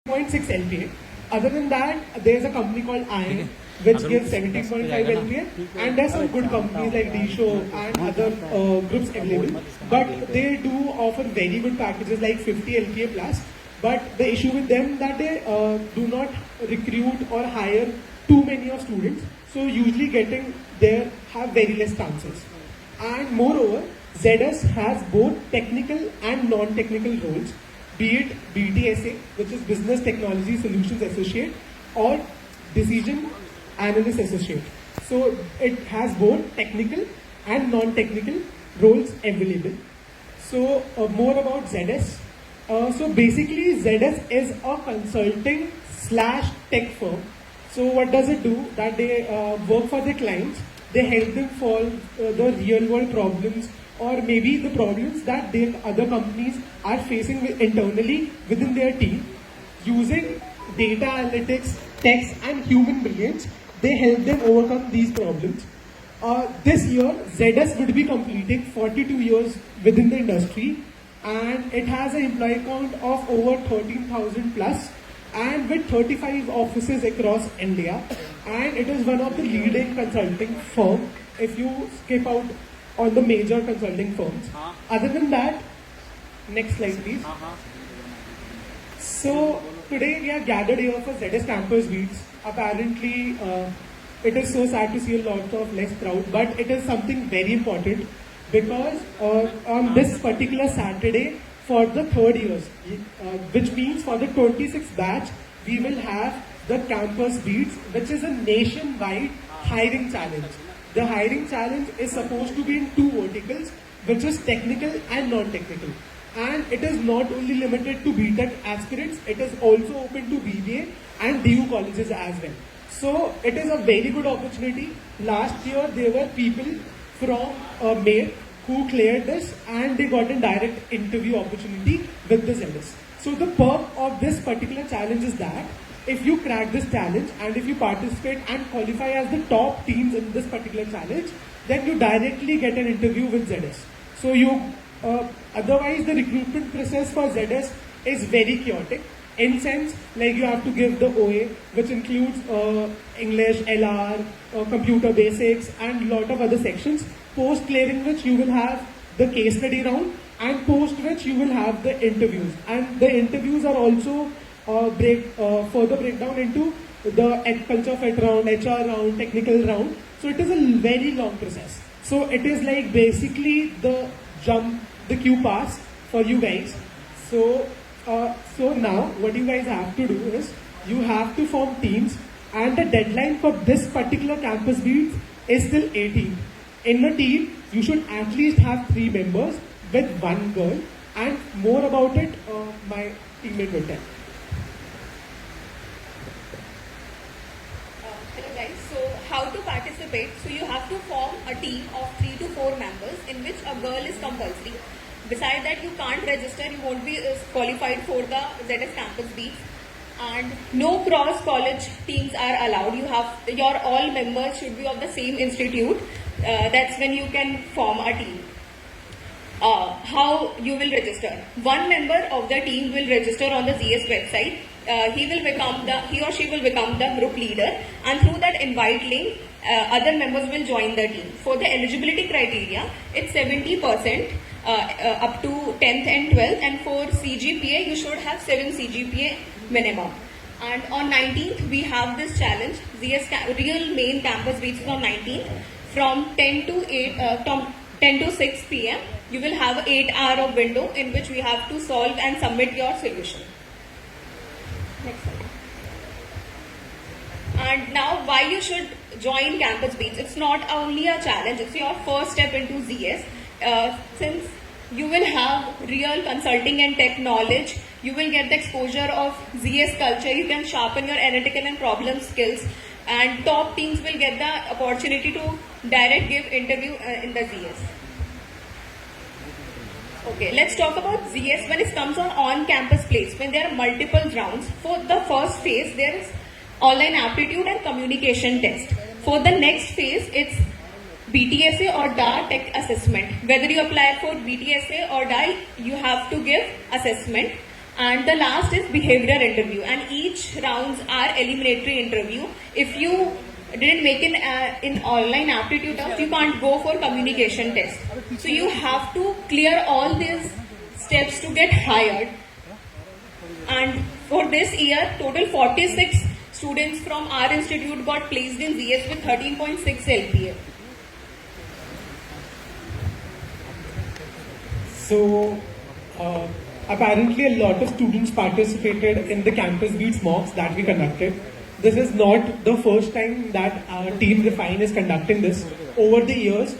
0.6 LPA. Other than that, there's a company called IIM which gives 17.5 LPA, and there's some good companies like D-Show and other groups available. But they do offer very good packages like 50 LPA plus. But the issue with them that they do not recruit or hire too many of students. So usually getting there have very less chances. And moreover, ZS has both technical and non-technical roles, be it BTSA, which is Business Technology Solutions Associate, or Decision Analyst Associate. So it has both technical and non-technical roles available. So more about ZS. So basically ZS is a consulting slash tech firm. So what does it do? That they work for their clients, they help them solve the real world problems or maybe the problems that their other companies are facing internally within their team. Using data analytics, text and human brilliance, they help them overcome these problems. This year, ZS would be completing 42 years within the industry, and it has an employee count of over 13,000 plus, and with 35 offices across India, and it is one of the leading consulting firm if you skip out on the major consulting firms. Other than that, next slide please. So today we are gathered here for ZS Campus Beats. Apparently it is so sad to see a lot of less crowd, but it is something very important because on this particular Saturday for the third years, which means for the 26th batch, we will have the Campus Beats, which is a nationwide hiring challenge. The hiring challenge is supposed to be in two verticals, which is technical and non-technical. And it is not only limited to BTech aspirants, it is also open to BBA and DU colleges as well. So it is a very good opportunity. Last year there were people from MAIL who cleared this and they got a direct interview opportunity with the ZS. So the perk of this particular challenge is that if you crack this challenge and if you participate and qualify as the top teams in this particular challenge, then you directly get an interview with ZS. So you otherwise the recruitment process for ZS is very chaotic. In sense, like you have to give the OA, which includes English, LR, computer basics, and lot of other sections. Post clearing which you will have the case study round, and post which you will have the interviews. And the interviews are also further breakdown into the culture fit round, HR round, technical round. So it is a very long process. So it is like basically the queue pass for you guys. So now what you guys have to do is you have to form teams, and the deadline for this particular Campus Beats is till 18th. In the team, you should at least have 3 members with 1 girl, and more about it, my teammate will tell. Hello guys, so how to participate? So you have to form a team of 3 to 4 members in which a girl is compulsory. Besides that, you can't register, you won't be qualified for the ZS Campus Beats, and no cross college teams are allowed. Your all members should be of the same institute. That's when you can form a team. How you will register? One member of the team will register on the ZS website. He or she will become the group leader, and through that invite link, other members will join the team. For the eligibility criteria, it's 70% up to 10th and 12th, and for CGPA, you should have 7 CGPA minimum. And on 19th, we have this challenge. ZS Real Main Campus Beats is on 19th from 10 to 6 p.m. You will have an 8-hour of window in which we have to solve and submit your solution. Next slide. And now why you should join Campus Beats? It's not only a challenge, it's your first step into ZS. Since you will have real consulting and tech knowledge, you will get the exposure of ZS culture, you can sharpen your analytical and problem skills, and top teams will get the opportunity to direct give interview in the ZS. Okay, let's talk about ZS when it comes on campus placement. There are multiple rounds. For the first phase, there is online aptitude and communication test. For the next phase, it's BTSA or DA tech assessment. Whether you apply for BTSA or DA, you have to give assessment. And the last is behavioral interview, and each rounds are eliminatory interview. If you didn't make in online aptitude test, you can't go for communication test. So you have to clear all these steps to get hired. And for this year, total 46 students from our institute got placed in ZS with 13.6 LPA. So, apparently a lot of students participated in the campus beats mocks that we conducted. This is not the first time that our team Refine is conducting this. Over the years,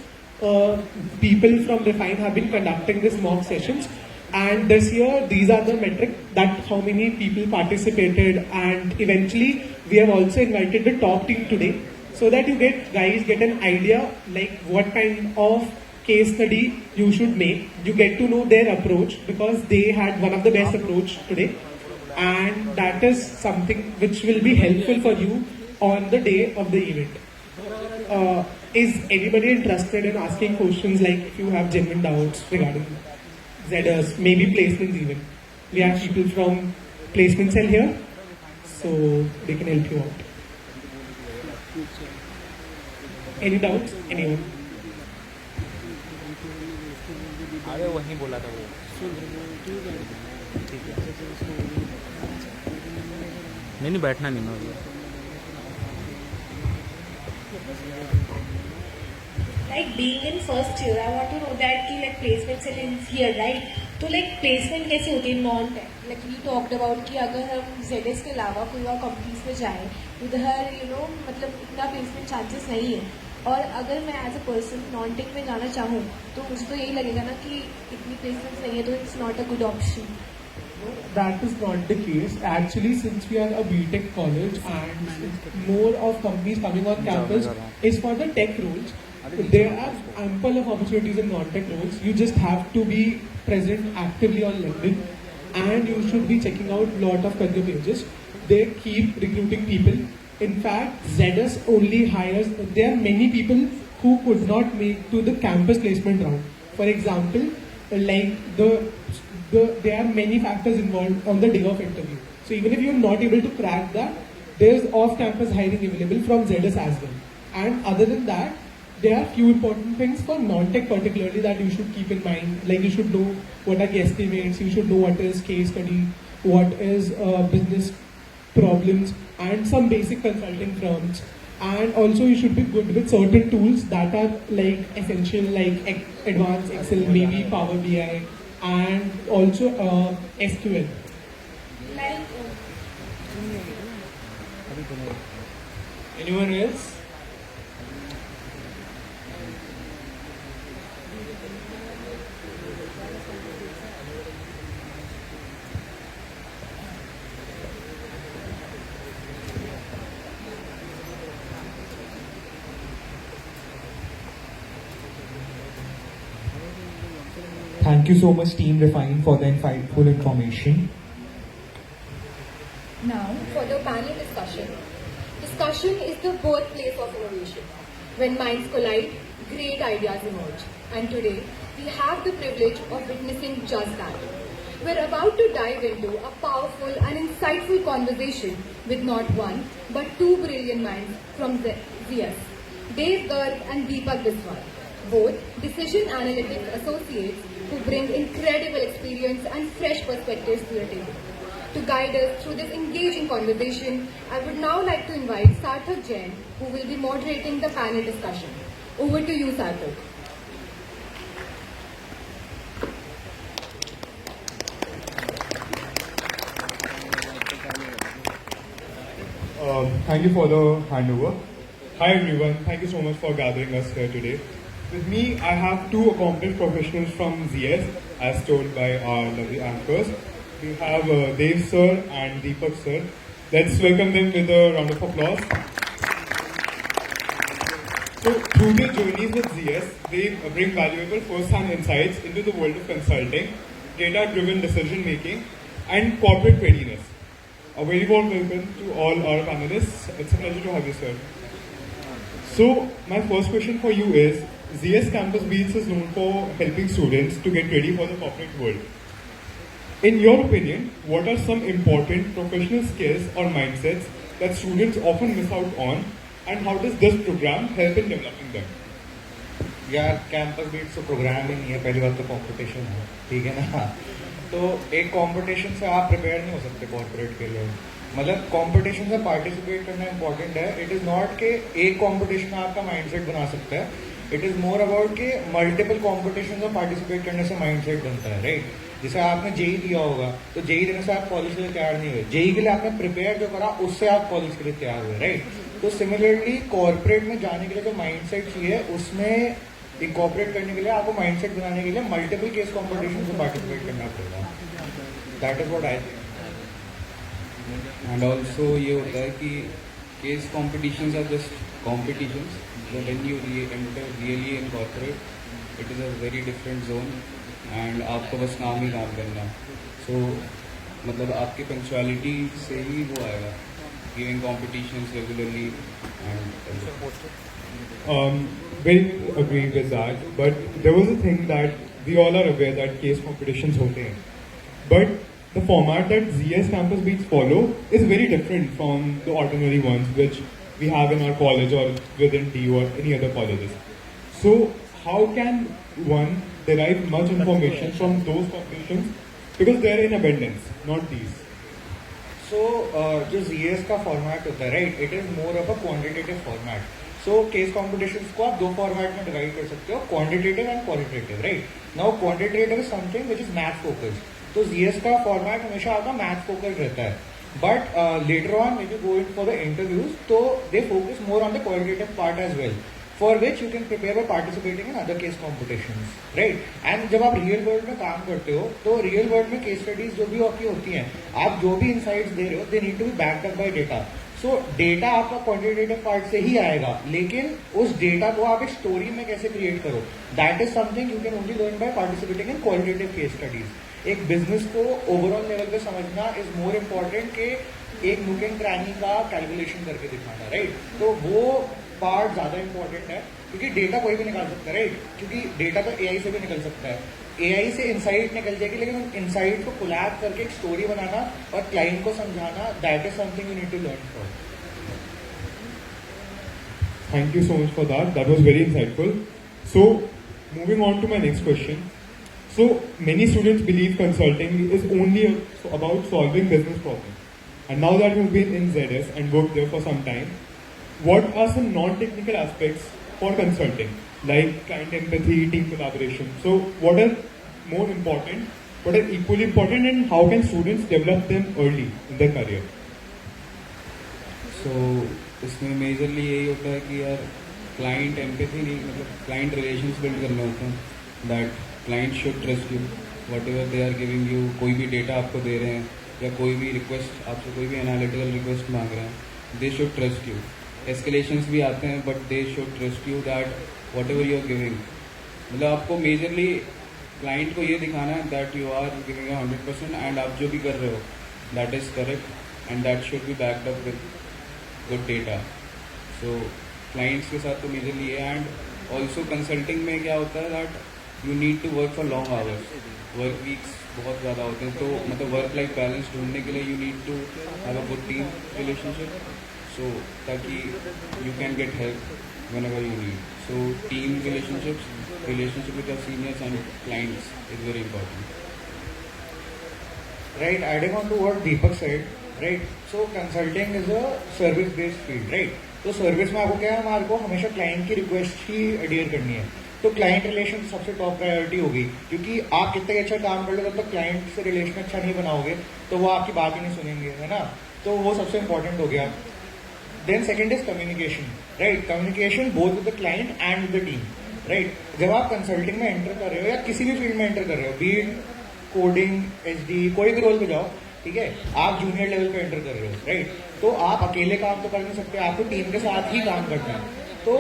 people from Refine have been conducting these mock sessions. And this year, these are the metrics that how many people participated, and eventually we have also invited the top team today so that you guys get an idea like what kind of case study you should make. You get to know their approach because they had one of the best approach today, and that is something which will be helpful for you on the day of the event. Is anybody interested in asking questions like if you have genuine doubts regarding ZS, maybe placements even? We have people from placement cell here, so they can help you out. Any doubts? Anyone? अरे वही बोला था वो नहीं बैठना नहीं ना Like being in first year, I want to know that कि like placement cell is here, right? तो like placement कैसे होती है non tech? Like we talked about कि अगर हम ZS के अलावा कोई और कंपनीज में जाएं, उधर मतलब इतना placement chances नहीं है. और अगर मैं as a person non tech में जाना चाहूँ तो मुझे तो यही लगेगा ना कि इतनी प्लेसमेंट्स नहीं है तो it's not a good option. That is not the case. Actually, since we are a BTech college and more of companies coming on campus is for the tech roles, there are ample of opportunities in non-tech roles. You just have to be present actively on LinkedIn, and you should be checking out lot of career pages. They keep recruiting people. In fact, ZS only hires, there are many people who could not make to the campus placement round. For example, like there are many factors involved on the day of interview. So even if you're not able to crack that, there's off-campus hiring available from ZS as well. And other than that, there are few important things for non-tech particularly that you should keep in mind. Like you should know what are guesstimates, you should know what is case study, what is business problems, and some basic consulting firms. And also you should be good with certain tools that are like essential, like advanced Excel, maybe Power BI, and also SQL. Like Anyone else? Thank you so much, Team Refine, for the insightful information. Now, for the panel discussion. Discussion is the birthplace of innovation. When minds collide, great ideas emerge. And today, we have the privilege of witnessing just that. We're about to dive into a powerful and insightful conversation with not one, but two brilliant minds from ZS, Dave Garg and Deepak Biswal, both decision analytics associates who bring incredible experience and fresh perspectives to the table. To guide us through this engaging conversation, I would now like to invite Sarthak Jain, who will be moderating the panel discussion. Over to you, Sarthak. Thank you for the handover. Hi everyone, thank you so much for gathering us here today. With me, I have two accomplished professionals from ZS, as told by our lovely anchors. We have Dev sir and Deepak sir. Let's welcome them with a round of applause. So, through their journeys with ZS, they bring valuable first-hand insights into the world of consulting, data-driven decision-making, and corporate readiness. A very warm welcome to all our panelists. It's a pleasure to have you, sir. So, my first question for you is, ZS Campus Beats is known for helping students to get ready for the corporate world. In your opinion, what are some important professional skills or mindsets that students often miss out on, and how does this program help in developing them? यार campus beat तो programme ही नहीं है, पहली बात तो competition है, ठीक है ना। तो एक कंपटीशन से आप प्रिपेयर नहीं हो सकते कॉर्पोरेट के लिए। मतलब कंपटीशन से पार्टिसिपेट करना इंपॉर्टेंट है। इट इज़ नॉट कि एक कंपटीशन आपका माइंडसेट बना सकता है, इट इज़ मोर अबाउट कि मल्टीपल कंपटीशन में पार्टिसिपेट करने से माइंडसेट बनता है, राइट। जैसे आपने जेई दिया होगा, तो जेई देने से आप कॉलेज के लिए तैयार नहीं हुए, जेई के लिए आपने प्रिपेयर जो करा उससे आप कॉलेज के लिए तैयार हुए, राइट। तो सिमिलरली कॉर्पोरेट में जाने के लिए जो माइंडसेट चाहिए, उसमें इनकॉर्पोरेट करने के लिए आपको माइंडसेट बनाने के लिए मल्टीपल केस कॉम्पिटिशन में पार्टिसिपेट करना पड़ेगा। That is what I think. And also ये होता है कि case competitions are just competitions, when you enter really in corporate it is a very different zone and आपको बस काम ही काम करना है। सो मतलब आपकी पंक्चुअलिटी से ही वो आएगा, giving competitions regularly and Very agree with that, but there was a thing that we all are aware that case competitions होते हैं, but the format that ZS Campus Beats follow is very different from the ordinary ones which we have in our college or within DU or any other colleges. So how can one derive much information from those competitions, because they are in abundance, not these? सो जो ZS का format होता है, right, it is more of a quantitative format. So case competitions को आप दो format में divide कर सकते हो, quantitative and qualitative, right. Now quantitative is something which is math focused, तो जीएस का फॉर्मेट हमेशा आपका मैथ फोकस्ड रहता है। But later on when you go in for the interviews, तो they focus more on the qualitative part as well, for which you can prepare by participating in other case competitions, right. And जब आप real world में काम करते हो, तो real world में case studies जो भी आपकी होती हैं, आप जो भी इनसाइट्स दे रहे हो, they need to be backed up by data. So data आपका क्वांटिटेटिव पार्ट से ही आएगा, लेकिन उस डेटा को आप एक स्टोरी में कैसे क्रिएट करो, that is something you can only learn by participating in qualitative case studies. एक बिजनेस को ओवरऑल लेवल पे समझना इज मोर इम्पोर्टेंट के एक नुक एंड क्रैनी का कैलकुलेशन करके दिखाना, राइट। तो वो पार्ट ज्यादा इंपॉर्टेंट है, क्योंकि डेटा कोई भी निकाल सकता है, राइट, क्योंकि डेटा तो एआई से भी निकल सकता है, एआई से इनसाइट निकल जाएगी, लेकिन उन इनसाइट को कोलैब करके एक स्टोरी बनाना और क्लाइंट को समझाना, that is something you need to learn for. Thank you so much for that. That was very insightful. So, moving on to my next question. So, many students believe consulting is only about solving business problems. And now that you've been in ZS and worked there for some time, what are some non-technical aspects for consulting, like client empathy, team collaboration? So, what are more important, what are equally important, and how can students develop them early in their career? सो इसमें majorly यही होता है कि यार client empathy नहीं, मतलब client relations build करने होते हैं, that client should trust you whatever they are giving you. कोई भी डेटा आपको दे रहे हैं या कोई भी रिक्वेस्ट आपसे, कोई भी एनालिटिकल रिक्वेस्ट मांग रहे हैं, they should trust you. Escalations भी आते हैं, but they should trust you that whatever you are giving, मतलब आपको मेजरली क्लाइंट को ये दिखाना है that you are giving 100% and आप जो भी कर रहे हो that is correct and that should be backed up with good data. So clients के साथ तो मेजरली है। एंड ऑल्सो कंसल्टिंग में क्या होता है that you need to work for long hours, work weeks बहुत ज़्यादा होते हैं, तो मतलब वर्क लाइफ बैलेंस ढूंढने के लिए you need to have a good team relationship, so ताकि you can get help whenever you need. So team relationship with your seniors and clients is very important. Right, adding on to what Deepak said, right, so consulting is a service based field, right. तो service में आपको क्या है, हमारे को हमेशा client की request ही adhere करनी है, तो क्लाइंट रिलेशन सबसे टॉप प्रायोरिटी होगी, क्योंकि आप कितने अच्छा काम कर लो, तब क्लाइंट से रिलेशन अच्छा नहीं बनाओगे तो वो आपकी बात ही नहीं सुनेंगे, है ना। तो वो सबसे इंपॉर्टेंट हो गया। Then second is communication, right? Communication both with the client and with the team, right? जब आप कंसल्टिंग में एंटर कर रहे हो या किसी भी फील्ड में एंटर कर रहे हो, बी इट कोडिंग, एचडी, कोई भी रोल पे जाओ, ठीक है, आप जूनियर लेवल पे एंटर कर रहे हो, राइट, तो आप अकेले काम तो कर नहीं सकते, आपको टीम के साथ ही काम करना है। तो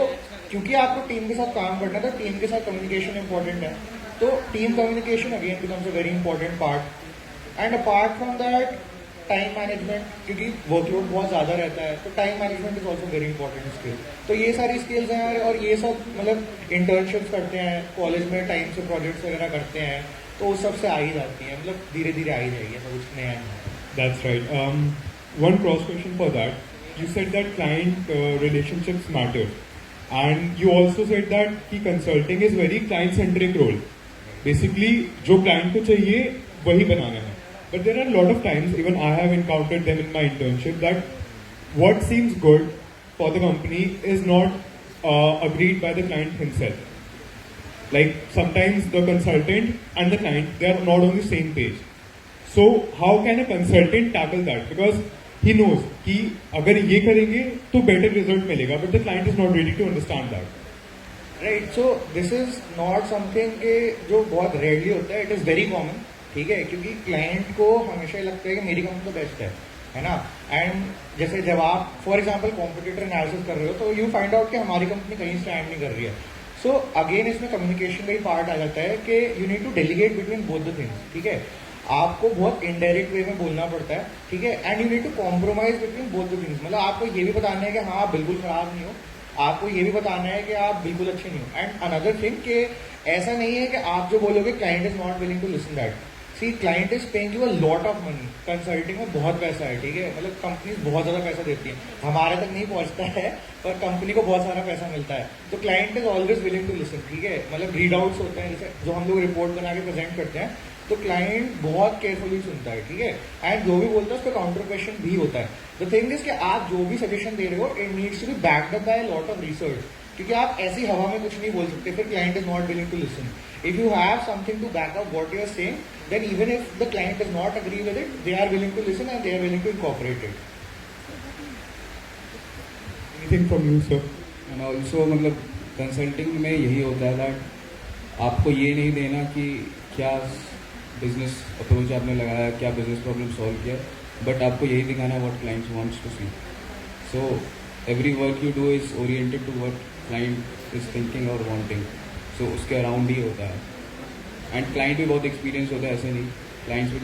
क्योंकि आपको टीम के साथ काम करना है, तो टीम के साथ कम्युनिकेशन इंपॉर्टेंट है, तो team communication again becomes a very important part. And apart from that time management, क्योंकि वर्कलोड बहुत ज़्यादा रहता है, तो time management is also very important skill. तो ये सारी स्किल्स हैं, और ये सब मतलब इंटर्नशिप्स करते हैं कॉलेज में, टाइम से प्रोजेक्ट्स वगैरह करते हैं, तो उस सब से आ ही जाती है, मतलब धीरे धीरे आ ही जाएगी, ऐसा कुछ नया नहीं है. That's right. One cross question for that. You said that client relationships matter, and you also said that कि consulting is very client-centric role. Basically, जो client को चाहिए वही बनाना है. But there are a lot of times, even I have encountered them in my internship, that what seems good for the company is not agreed by the client himself. Like sometimes the consultant and the client, they are not on the same page. So how can a consultant tackle that? Because he knows कि अगर ये करेंगे तो better result मिलेगा, but the client is not ready to understand that. Right. So this is not something के जो बहुत rarely होता है, इट इज़ वेरी कॉमन. ठीक है, क्योंकि क्लाइंट को हमेशा लगता है कि मेरी कंपनी तो बेस्ट है ना. एंड जैसे जब आप फॉर एग्जांपल कॉम्पिटिटर एनालिसिस कर रहे हो तो यू फाइंड आउट कि हमारी कंपनी कहीं स्टैंड नहीं कर रही है. सो अगेन इसमें कम्युनिकेशन का ही पार्ट आ जाता है कि you need to delegate between both the things. ठीक है, आपको बहुत इनडायरेक्ट वे में बोलना पड़ता है. ठीक है, and you need to compromise between both the things. मतलब आपको ये भी बताना है कि हाँ आप बिल्कुल खराब नहीं हो, आपको ये भी बताना है कि आप बिल्कुल अच्छे नहीं हो. एंड अनदर थिंग कि ऐसा नहीं है कि आप जो बोलोगे client is not willing to listen that. See client is paying you a lot of money. Consulting में बहुत पैसा है. ठीक है, मतलब कंपनीज बहुत ज्यादा पैसा देती है, हमारे तक नहीं पहुंचता है पर कंपनी को बहुत सारा पैसा मिलता है. तो client is always willing to listen. ठीक है, मतलब रीड आउट्स होते हैं जैसे जो हम लोग रिपोर्ट बना के प्रेजेंट करते हैं, तो क्लाइंट बहुत केयरफुली सुनता है. ठीक है, एंड जो भी बोलता है उस पर काउंटर क्वेश्चन भी होता है. द थिंग इज कि आप जो भी सजेशन दे रहे हो it needs to be backed up by lot of research. क्योंकि आप ऐसी हवा में कुछ नहीं बोल सकते, फिर client is not willing to listen. If you have something to back up what you are saying, then even if the client does not agree with it, they are willing to listen and they are willing to incorporate it. Anything from you, sir? And also मतलब consulting में यही होता है that आपको ये नहीं देना कि क्या बिजनेस अप्रोच आपने लगाया, क्या बिजनेस प्रॉब्लम सॉल्व किया, बट आपको यही दिखाना what clients wants to see. So every work you do is oriented to what client is thinking और वांटिंग. सो उसके अराउंड ही होता है. एंड क्लाइंट भी बहुत एक्सपीरियंस होता है, ऐसे नहीं. क्लाइंट्स भी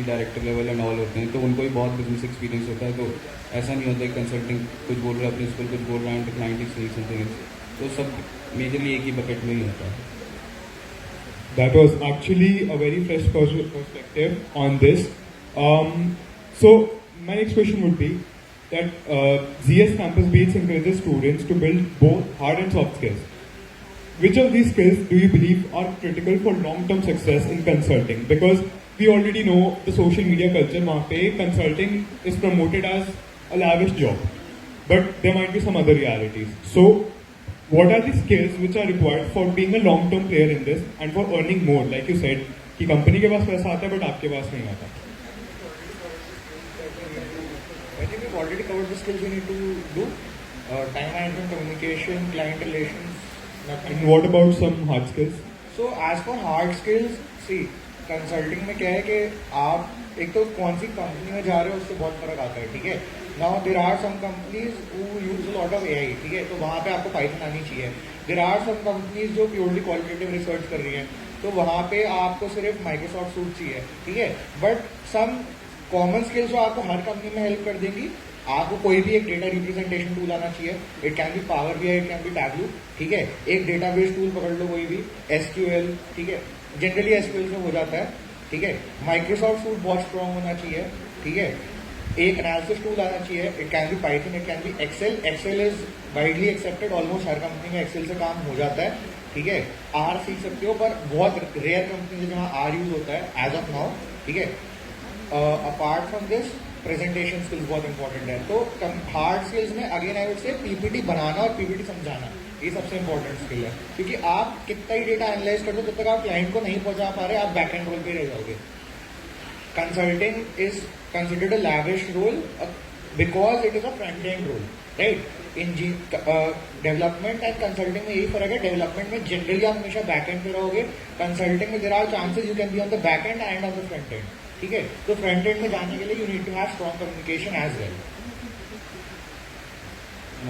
डायरेक्टर लेवल एंड ऑल होते हैं, तो उनको भी बहुत बिजनेस एक्सपीरियंस होता है. तो ऐसा नहीं होता है कंसल्टिंग कुछ बोल रहा है, प्रिंसिपल कुछ बोल रहा है, and client is saying something else. तो सब मेजरली एक ही बकेट में ही होता है. That was actually a very fresh perspective on this. So my next question would be that ZS Campus Beats encourages students to build both hard and soft skills. Which of these skills do you believe are critical for long-term success in consulting? Because we already know the social media culture, वहाँ पे consulting is promoted as a lavish job, but there might be some other realities. So, what are the skills which are required for being a long-term player in this and for earning more? Like you said, कि company के पास पैसा आता है, but आपके पास नहीं आता. I think we've already covered the skills you need to do. Time management, communication, client relations. And what about some hard skills? So as for hard skills, see, consulting में क्या है कि आप एक तो कौन सी कंपनी में जा रहे हो उससे बहुत फर्क आता है. ठीक है, now there are some companies who use lot of AI. ठीक है, तो वहाँ पे आपको पाइथन आनी चाहिए. देर आर सम कंपनीज जो प्योरली क्वालिटेटिव रिसर्च कर रही हैं, तो वहाँ पे आपको सिर्फ माइक्रोसॉफ्ट सूट चाहिए. ठीक है, बट सम कॉमन स्किल्स जो आपको हर कंपनी में हेल्प कर देंगी. आपको कोई भी एक डेटा रिप्रेजेंटेशन टूल आना चाहिए. It can B power BI, it can B tableau. ठीक है, एक डेटाबेस टूल पकड़ लो कोई भी, SQL. ठीक है, जनरली SQL से हो जाता है. ठीक है, माइक्रोसॉफ्ट सूट बहुत स्ट्रॉन्ग होना चाहिए. ठीक है, एक एनालिसिस टूल आना चाहिए. It can be Python, it can be Excel. Excel is widely accepted, almost हर कंपनी में एक्सेल से काम हो जाता है. ठीक है, R सीख सकते हो, पर बहुत रेयर कंपनी है जहाँ R यूज होता है एज ऑफ नाउ. ठीक है, apart from this presentation skills बहुत इंपॉर्टेंट है. तो हार्ड स्किल्स में again I would say PPT बनाना और PPT समझाना, ये सबसे इंपॉर्टेंट स्किल है. क्योंकि आप कितना ही डेटा एनालाइज कर दो, जब तक आप क्लाइंट को नहीं पहुंचा पा रहे, आप बैक एंड रोल पे रह जाओगे. Consulting is considered a lavish role because it is a front end role. Right, in development and consulting में यही फर्क है. डेवलपमेंट में जनरली आप हमेशा बैक एंड पे रहोगे. कंसल्टिंग में there are chances you can be on the back end and on the front end. ठीक है, तो फ्रंट एंड में जाने के लिए you need to have strong communication as well.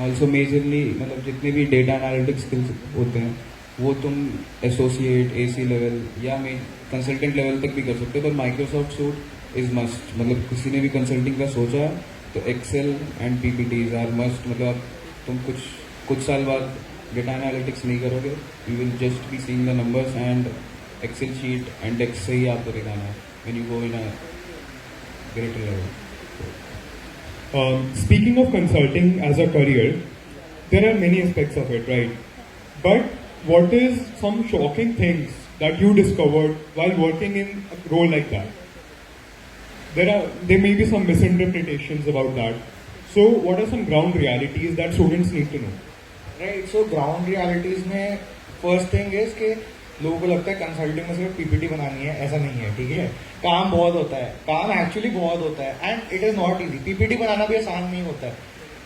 Also majorly मतलब जितने भी डेटा एनालिटिक्स स्किल्स होते हैं वो तुम एसोसिएट, AC लेवल या कंसल्टेंट लेवल तक भी कर सकते हो. पर माइक्रोसॉफ्ट सूट इज मस्ट. मतलब किसी ने भी कंसल्टिंग का सोचा तो Excel and PPTs are must. मतलब तुम कुछ साल बाद डेटा एनालिटिक्स नहीं करोगे, you will just be seeing the numbers and Excel sheet and decks से ही आपको दिखाना है when you go in a greater level. Speaking of consulting as a career, there are many aspects of it, right? But what is some shocking things that you discovered while working in a role like that? There may be some misinterpretations about that. So, what are some ground realities that students need to know? Right. So ground realities में first thing is कि लोगों को लगता है consulting में सिर्फ PPT बनानी है. ऐसा नहीं है, ठीक है. काम बहुत होता है, काम एक्चुअली बहुत होता है and it is not easy. PPT बनाना भी आसान नहीं होता है.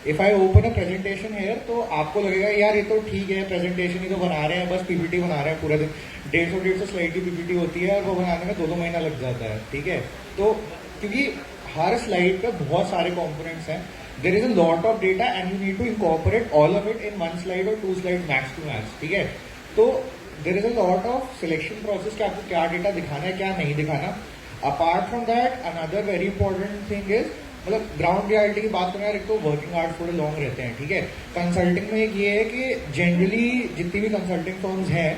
If I open a presentation here तो आपको लगेगा यार ये तो ठीक है, प्रेजेंटेशन ही तो बना रहे हैं, बस पीपीटी बना रहे हैं पूरा दिन. 150 स्लाइड की पीपीटी होती है और वो बनाने में 2 महीना लग जाता है, ठीक है. तो क्योंकि हर स्लाइड पे बहुत सारे कॉम्पोनेंट्स हैं, there is a lot of data and you need to incorporate all of it in 1 slide or 2 slides max to max, ठीक है. तो there is a lot of selection process कि आपको क्या डेटा दिखाना है, क्या नहीं दिखाना. Apart from that, another very important thing is मतलब ग्राउंड रियलिटी की बात करें यार, एक तो वर्किंग आवर्स थोड़े लॉन्ग रहते हैं, ठीक है. कंसल्टिंग में एक ये है कि जनरली जितनी भी कंसल्टिंग फर्म्स हैं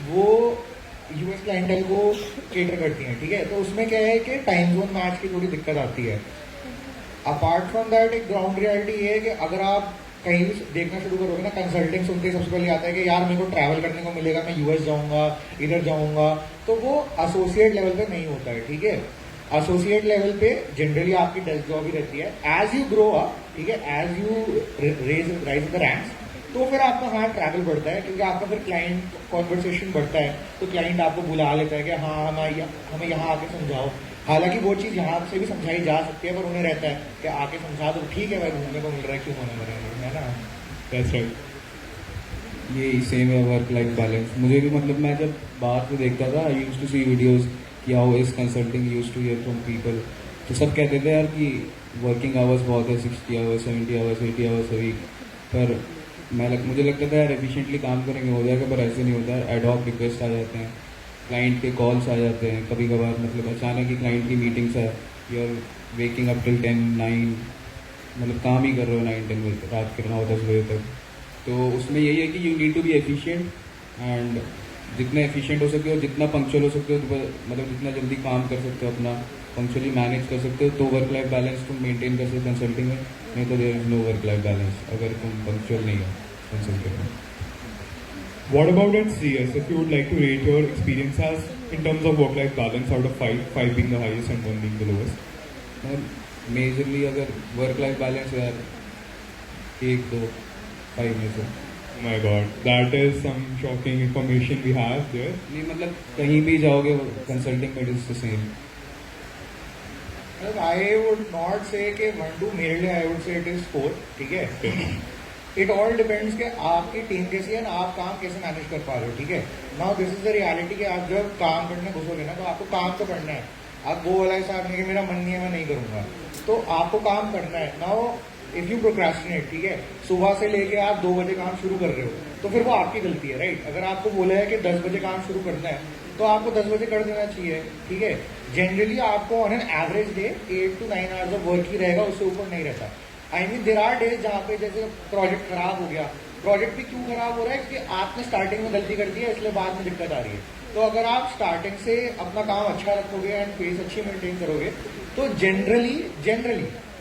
वो यूएस क्लाइंटल को केटर करती हैं, ठीक है. तो उसमें क्या है कि टाइम जोन मैच की थोड़ी दिक्कत आती है. अपार्ट फ्रॉम दैट एक ग्राउंड रियलिटी ये है कि अगर आप कहीं भी देखना शुरू करोगे ना, कंसल्टिंग सुनते ही सबसे पहले आता है कि यार मेरे को ट्रैवल करने को मिलेगा, मैं यूएस जाऊंगा, इधर जाऊंगा. तो वो एसोसिएट लेवल पे नहीं होता है, ठीक है. एसोसिएट लेवल पे जनरली आपकी डेस्क जॉब ही रहती है. एज यू ग्रो अप, ठीक है, as you rise the ranks, तो फिर आपका हाँ ट्रैवल बढ़ता है क्योंकि आपका फिर क्लाइंट कॉन्वर्सेशन बढ़ता है. तो क्लाइंट आपको बुला लेता है कि हाँ हमें यहाँ आके समझाओ. हालांकि वो चीज़ यहाँ से भी समझाई जा सकती है, पर उन्हें रहता है कि आके समझा दो, ठीक है भाई घूमने को मिल रहा है, क्यों मना करेंगे, है ना. That's right. ये सेम है वर्क लाइफ बैलेंस. मुझे भी मतलब मैं जब बाहर से देखता था, I used to see videos कि how is consulting used to hear from people. तो सब कहते थे यार कि वर्किंग आवर्स बहुत है, 60 hours, 70 hours, 80 hours a week. पर मुझे लगता था यार एफिशिएंटली काम करेंगे हो जाएगा, पर ऐसे नहीं होता है. एडहॉक रिक्वेस्ट आ जाते हैं, क्लाइंट के कॉल्स आ जाते हैं, कभी कभार मतलब अचानक ही क्लाइंट की मीटिंग्स है, you are waking up till 10, 9, मतलब काम ही कर रहे हो 9-10 बजे रात के 9-10 बजे तक. तो उसमें यही है कि you need to be efficient and जितना एफिशिएंट हो सकते हो, जितना पंक्चुअल हो सकते हो, मतलब जितना जल्दी काम कर सकते हो, अपना पंक्चुअली मैनेज कर सकते हो, तो वर्क लाइफ बैलेंस तुम मेंटेन कर सकते हो कंसल्टिंग में. नहीं तो there is no work life balance अगर तुम पंक्चुअल नहीं हो कंसल्टिंग में. What about at CS? If you would like to rate your experiences in terms of work-life balance out of 5 being the highest and 1 being the lowest? Majorly अगर work life balance यार 1, 2, 5 में से. Oh my God, that is some shocking information we have there. नहीं मतलब कहीं भी जाओगे consulting में it is the same. I would not से कि 1-2 मेरे लिए, I would say it is 4, ठीक है. इट ऑल डिपेंड्स कि आपकी टीम कैसी है ना, आप काम कैसे मैनेज कर पा रहे हो, ठीक है. Now this is the reality कि आप जब काम करने घुसोगे ना तो आपको काम तो करना है. आप वो वाला हिसाब नहीं कि मेरा मन नहीं है मैं नहीं करूंगा, तो आपको काम करना है. नाउ इफ यू प्रोक्रेस्टिनेट, ठीक है, सुबह से लेके आप 2 बजे काम शुरू कर रहे हो, तो फिर वो आपकी गलती है, राइट. अगर आपको बोला है कि 10 बजे काम शुरू करना है तो आपको 10 बजे कर देना चाहिए, ठीक है. जनरली आपको on an average day 8 to 9 hours of work ही रहेगा, उससे ऊपर नहीं रहता. I mean there are days जहाँ पे जैसे प्रोजेक्ट खराब हो गया. प्रोजेक्ट भी क्यों खराब हो रहा है क्योंकि आपने स्टार्टिंग में गलती कर दी है, इसलिए बाद में दिक्कत आ रही है. तो अगर आप स्टार्टिंग से अपना काम अच्छा रखोगे एंड पेस अच्छी मेंटेन करोगे तो जनरली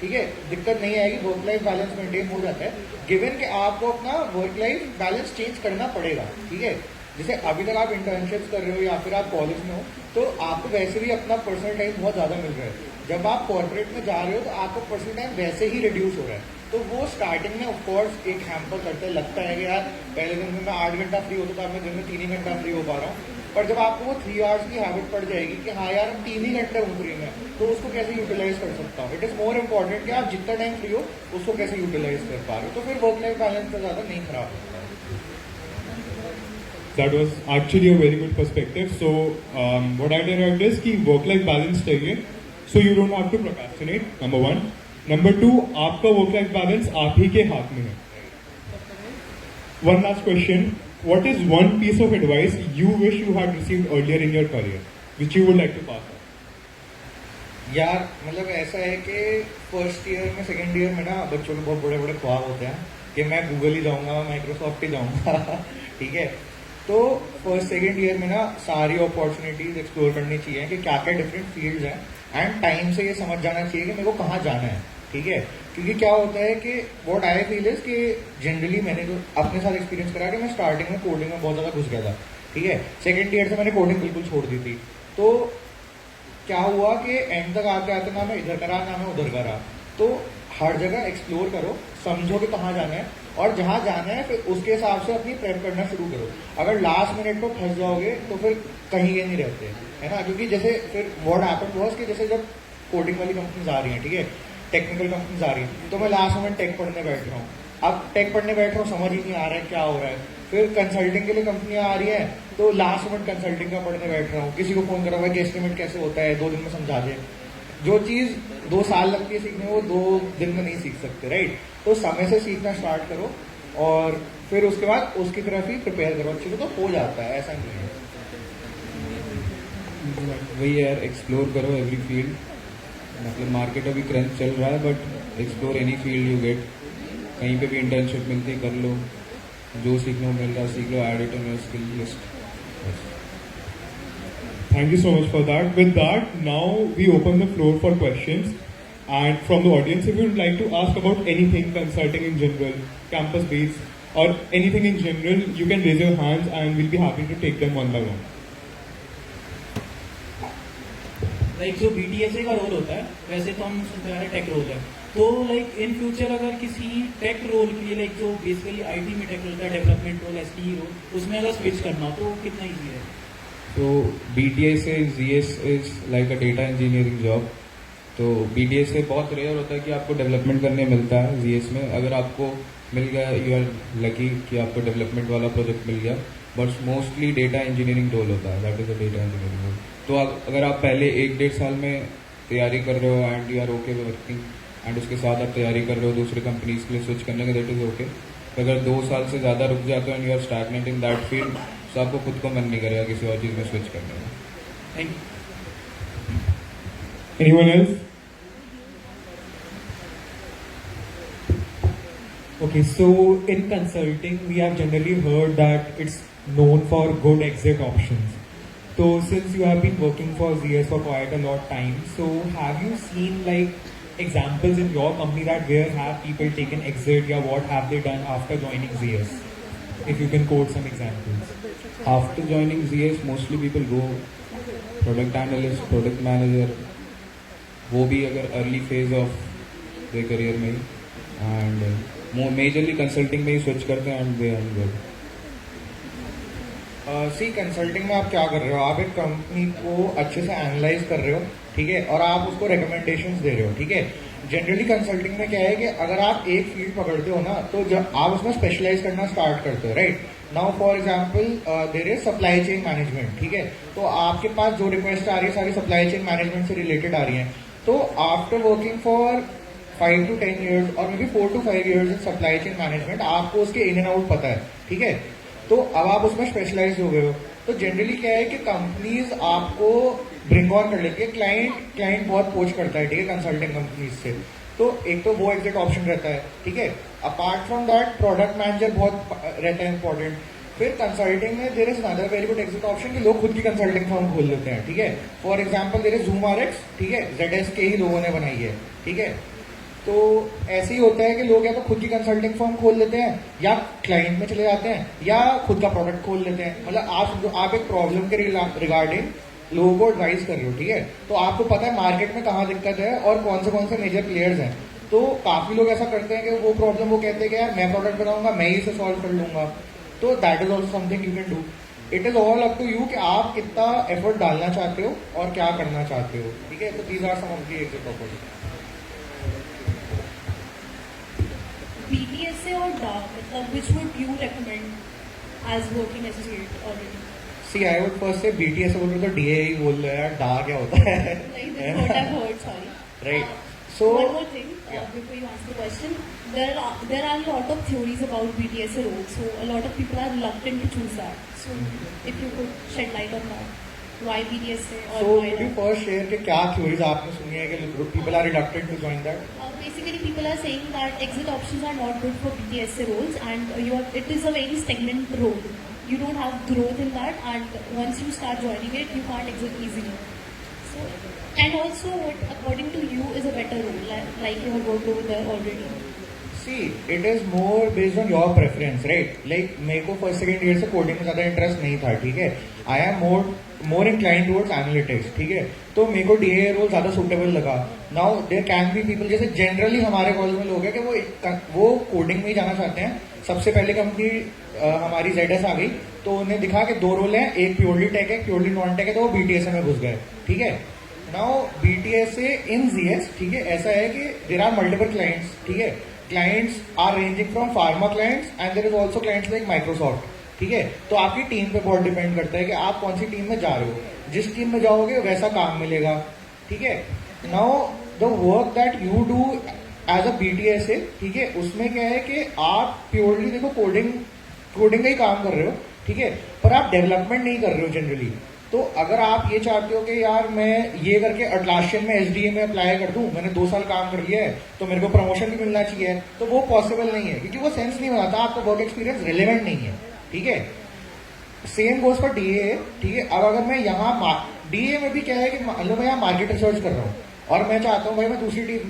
ठीक है दिक्कत नहीं आएगी. वर्क लाइफ बैलेंस मेंटेन हो जाता है, गिवन कि आपको अपना वर्क लाइफ बैलेंस चेंज करना पड़ेगा, ठीक है. जैसे अभी तक आप इंटर्नशिप्स कर रहे हो या फिर आप कॉलेज में हो तो आपको वैसे भी अपना पर्सनल टाइम बहुत ज़्यादा मिल रहा है. जब आप कॉर्पोरेट में जा रहे हो तो आपको पर्सनल टाइम वैसे ही रिड्यूस हो रहा है. तो वो स्टार्टिंग में ऑफकोर्स एक हैम्पर करता है, लगता है कि यार पहले दिन में मैं 8 घंटा फ्री होता था, मैं दिन में 3 ही घंटा फ्री हो पा रहा हूँ. पर जब आपको वो 3 आवर्स की हैबिट पड़ जाएगी कि हाँ यार हम 3 ही घंटे हूँ फ्री में, तो उसको कैसे यूटिलाइज कर सकता हूँ. इट इज़ मोर इम्पॉर्टेंट कि आप जितना टाइम फ्री हो उसको कैसे यूटिलाइज कर पा रहे हो. तो फिर वर्क लाइफ बैलेंस तो ज़्यादा नहीं खराब होता है. That was actually a very good perspective. So, what I derived is कि work-life balance चाहिए, so you don't have to procrastinate. Number 1. Number 2, आपका work-life balance आप ही के हाथ में है. One last question. What is one piece of advice you wish you had received earlier in your career, which you would like to pass on? यार मतलब ऐसा है कि फर्स्ट ईयर में सेकेंड ईयर में ना बच्चों के बहुत बड़े बड़े ख्वाब होते हैं कि मैं गूगल ही जाऊंगा, माइक्रोसॉफ्ट ही जाऊंगा ठीक है. तो फर्स्ट सेकेंड ईयर में ना सारी अपॉर्चुनिटीज एक्सप्लोर करनी चाहिए कि क्या क्या डिफरेंट फील्ड्स हैं, एंड टाइम से ये समझ जाना चाहिए कि मेरे को कहाँ जाना है, ठीक है। क्योंकि क्या होता है कि व्हाट आई फील इज कि जनरली मैंने जो अपने साथ एक्सपीरियंस करा कि मैं स्टार्टिंग में कोडिंग में बहुत ज़्यादा घुस गया था, ठीक है। सेकेंड ईयर से मैंने कोडिंग बिल्कुल छोड़ दी थी। तो क्या हुआ कि एंड तक आते आते ना मैं इधर करा ना मैं उधर करा। तो हर जगह एक्सप्लोर करो, समझो कि कहाँ जाना है, और जहाँ जाना है फिर उसके हिसाब से अपनी प्रेप करना शुरू करो। अगर लास्ट मिनट पर फंस जाओगे तो फिर कहीं के नहीं रहते, है ना। क्योंकि जैसे फिर व्हाट हैपेंड वाज कि जैसे जब कोडिंग वाली कंपनीज आ रही हैं, ठीक है, टेक्निकल कंपनीज आ रही हैं, तो मैं लास्ट मोमेंट टेक पढ़ने बैठ रहा हूँ। अब टेक पढ़ने बैठ रहा हूँ, समझ ही नहीं आ रहा है क्या हो रहा है। फिर कंसल्टिंग के लिए कंपनियां आ रही है, तो लास्ट मोमेंट कंसल्टिंग का पढ़ने बैठ रहा हूँ। किसी को फोन करा हुआ है कि एस्टिमेट कैसे होता है, 2 दिन में समझा दे। जो चीज 2 साल लगती है सीखने, वो 2 दिन में नहीं सीख सकते, राइट। तो समय से सीखना स्टार्ट करो और फिर उसके बाद उसकी तरफ ही प्रिपेयर करो। अच्छे से तो हो जाता है, ऐसा नहीं है। वही यार, एक्सप्लोर करो एवरी फील्ड। मतलब मार्केट अभी क्रंच चल रहा है, but explore any field you get. कहीं पे भी इंटर्नशिप मिलती है कर लो, जो सीखने को मिल रहा है सीख लो, add it in your skill list. Thank you so much for that. With that, now we open the floor for questions. And from the audience, if you would like to ask about anything consulting in general, campus based, or anything in general, you can raise your hands and we'll be happy to take them one by one. Like जो BTSA का role होता है, वैसे तो हम सुनते आ रहे take role है। तो लाइक इन फ्यूचर अगर किसी टेक रोल के लिए, लाइक जो बेसिकली IT में टेक रोल होता है, डेवलपमेंट रोल, SDE रोल, उसमें अगर स्विच करना हो तो कितना ईजी है? तो BTSA ZS is like a data engineering job. तो BTSA बहुत रेयर होता है कि आपको डेवलपमेंट करने मिलता है ZS में। अगर आपको मिल गया, यू आर लकी कि आपको डेवलपमेंट वाला प्रोजेक्ट मिल गया, but mostly data engineering role होता है, that is a data engineering role. तो अगर आप पहले 1-1.5 साल में तैयारी कर रहे हो and you are okay working, and उसके साथ आप तैयारी कर रहे हो दूसरे कंपनीज के लिए स्विच करने का, दैट इज ओके। अगर 2 साल से ज़्यादा रुक जाते हो and you are stagnant in that field, तो आपको खुद को मन नहीं करेगा किसी और चीज़ में स्विच करने का। Thank you. Anyone else? Okay, so in consulting, we have generally heard that it's known for good exit options. So since you have been working for ZS for quite a lot of time, so have you seen like examples in your company that where have people taken exit, or what have they done after joining ZS? If you can quote some examples. After joining ZS, mostly people go product analyst, product manager, वो भी अगर early phase of their career में ही, and majorly consulting में ही switch करते हैं and they are good. See consulting में आप क्या कर रहे हो, आप एक कंपनी को अच्छे से एनालाइज कर रहे हो, ठीक है, और आप उसको रिकमेंडेशंस दे रहे हो, ठीक है। जनरली कंसल्टिंग में क्या है कि अगर आप एक फील्ड पकड़ते हो ना, तो जब आप उसमें स्पेशलाइज करना स्टार्ट करते हो, right. Now for example there is supply chain management, ठीक है। तो आपके पास जो रिक्वेस्ट आ रही है सारी सप्लाई चेन मैनेजमेंट से रिलेटेड आ रही हैं। तो after working for 5 to 10 years और may be 4 to 5 years in supply chain management, आपको उसके इन एंड आउट पता है, ठीक है। तो अब आप उसमें स्पेशलाइज हो गए हो। तो जनरली क्या है कि कंपनीज आपको ब्रिंग ऑन कर लेती है, क्लाइंट बहुत पोच करता है, ठीक है, कंसल्टिंग कंपनीज से। तो एक तो वो एग्जिट ऑप्शन रहता है, ठीक है। Apart from that product manager बहुत रहता है इंपॉर्टेंट। फिर कंसल्टिंग में there is another very good exit option कि लोग खुद की कंसल्टिंग फर्म खोल लेते हैं, ठीक है। For example there is Zoom RX, ठीक है, ZS के ही लोगों ने बनाई है, ठीक है। तो ऐसे ही होता है कि लोग या तो खुद की कंसल्टिंग फर्म खोल लेते हैं, या क्लाइंट में चले जाते हैं, या खुद का प्रोडक्ट खोल लेते हैं। मतलब आप एक प्रॉब्लम के रिगार्डिंग लोगों को एडवाइस कर रहे हो, ठीक है। तो आपको पता है मार्केट में कहाँ दिक्कत है और कौन से मेजर प्लेयर्स हैं। तो काफी लोग ऐसा करते हैं कि वो प्रॉब्लम वो कहते हैं कि यार मैं प्रोडक्ट बनाऊंगा, मैं ही इसे सॉल्व कर लूंगा। तो that is also something you can do. It is all up to you कि आप कितना एफर्ट डालना चाहते हो और क्या करना चाहते हो, ठीक है। तो these are some of the exit opportunities. BTSA or DAR, मतलब which would you recommend as working associate already? See, I would first say BTS बोल रहे तो DA ही बोल रहे यार, डा क्या होता है? Like this is what I've heard, sorry. Right. So one more thing yeah. before you answer the question, there are a lot of theories about BTSA roles, so a lot of people are reluctant to choose that. So if you could shed light on that, why BTSA or So why could you not? first share कि क्या theories आपने सुनी है कि people are reluctant to join that? Basically, people are saying that exit options are not good for BTSA roles, and it is a very stagnant role. you don't have growth in that, and once you start joining it, you can't exit easily. So, and also, what according to you is a better role, like you have worked over there already? See, it is more based on your preference, right? Like मेरे को first second year से coding में ज्यादा interest नहीं था, ठीक है. I am more inclined towards analytics, ठीक है. तो मेरे को डीए रोल ज्यादा सुटेबल लगा. Now there can be people, जैसे जनरली हमारे कॉलेज में लोग हैं कि वो कोडिंग में ही जाना चाहते हैं. सबसे पहले कंपनी हमारी ZS आ गई, तो उन्हें दिखा कि 2 रोल हैं, एक प्योरली टेक है, प्योरली नॉन टेक है, तो वो BTS में घुस गए, ठीक है. नाउ BTS से इन ZS, ठीक है, ऐसा है कि देयर आर मल्टीपल क्लाइंट्स, ठीक है. Clients are ranging from pharma clients and there is also clients like Microsoft, ठीक है. तो आपकी टीम पे बहुत डिपेंड करता है कि आप कौन सी टीम में जा रहे हो. जिस टीम में जाओगे वैसा काम मिलेगा, ठीक है. Now the work that you do as a BTS है, ठीक है, उसमें क्या है कि आप प्योरली देखो कोडिंग का ही काम कर रहे हो, ठीक है, पर आप डेवलपमेंट नहीं कर रहे हो जनरली. तो अगर आप ये चाहते हो कि यार मैं ये करके अटलासियन में SDA में अप्लाई कर दूं, मैंने 2 साल काम कर लिया है, तो मेरे को प्रमोशन भी मिलना चाहिए, तो वो पॉसिबल नहीं है, क्योंकि वो सेंस नहीं बनाता, आपका वर्क एक्सपीरियंस रिलेवेंट नहीं है, ठीक है. सेम गोज फॉर DA, ठीक है. अब अगर मैं यहाँ DA में भी क्या है कि मतलब मैं यहाँ मार्केट रिसर्च कर रहा हूँ और मैं चाहता हूँ भाई मैं दूसरी टीम